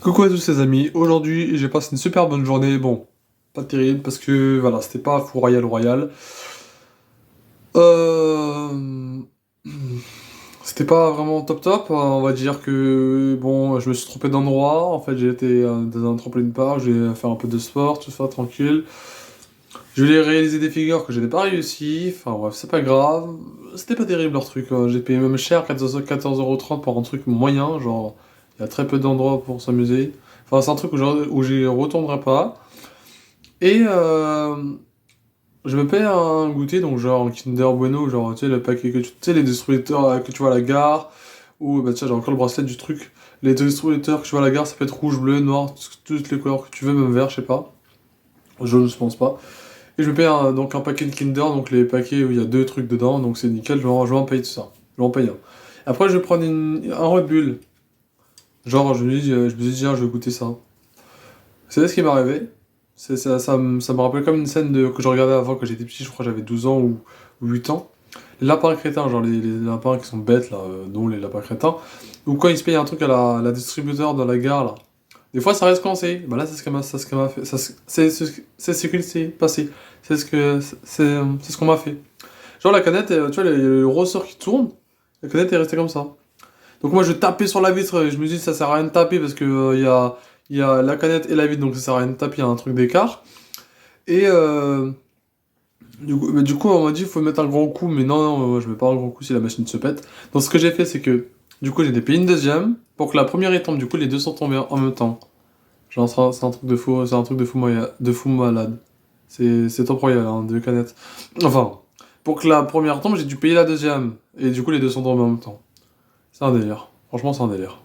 Coucou à tous les amis, aujourd'hui j'ai passé une super bonne journée, bon, pas terrible parce que voilà, c'était pas fou royal royal. Euh... C'était pas vraiment top top, on va dire que bon, je me suis trompé d'endroit, en fait j'ai été dans un trampoline park, j'ai fait un peu de sport, tout ça tranquille. Je voulais réaliser des figures que je n'ai pas réussi, enfin bref, c'est pas grave, c'était pas terrible leur truc, hein. J'ai payé même cher, 14,30 € pour un truc moyen, genre il y a très peu d'endroits pour s'amuser. Enfin c'est un truc où j'y retournerai pas. Et je me paye un goûter, donc genre un Kinder Bueno, genre tu sais le paquet que tu sais les distributeurs que tu vois à la gare, ou bah tiens j'ai encore le bracelet du truc. Les distributeurs que tu vois à la gare, ça peut être rouge, bleu, noir, toutes les couleurs que tu veux, même vert, je sais pas. Jaune, je pense pas. Et je me paye donc un paquet de Kinder, donc les paquets où il y a deux trucs dedans, donc c'est nickel, je vais en payer tout ça. Je vais en payer un. Après, je vais prendre un Red Bull. Genre, je me dis, tiens, je vais goûter ça. Vous savez ce qui m'est arrivé? Ça me rappelle comme une scène que je regardais avant quand j'étais petit, je crois que j'avais 12 ans ou 8 ans. Les lapins crétins, genre les lapins qui sont bêtes, là, dont les lapins crétins. Ou quand ils se payent un truc à la distributeur dans la gare, là. Des fois, ça reste coincé. Bah là, c'est ce qu'elle m'a fait. C'est ce qu'il s'est passé. C'est ce qu'on m'a fait. Genre, la canette, tu vois, il y a le ressort qui tourne. La canette est restée comme ça. Donc, moi, je tapais sur la vitre. Et je me dis, ça sert à rien de taper parce que il y a la canette et la vitre. Donc, ça sert à rien de taper. Il y a un truc d'écart. Et du coup, on m'a dit, il faut mettre un grand coup. Mais non, non, je mets pas un grand coup si la machine se pète. Donc, ce que j'ai fait, c'est que du coup, j'ai dépayé une deuxième pour que la première y tombe. Du coup, les deux sont tombés en même temps. Genre, c'est un truc de fou, c'est un truc de fou malade. C'est top royal, hein, deux canettes. Enfin, pour que la première tombe, j'ai dû payer la deuxième. Et du coup, les deux sont tombés en même temps. C'est un délire. Franchement, c'est un délire.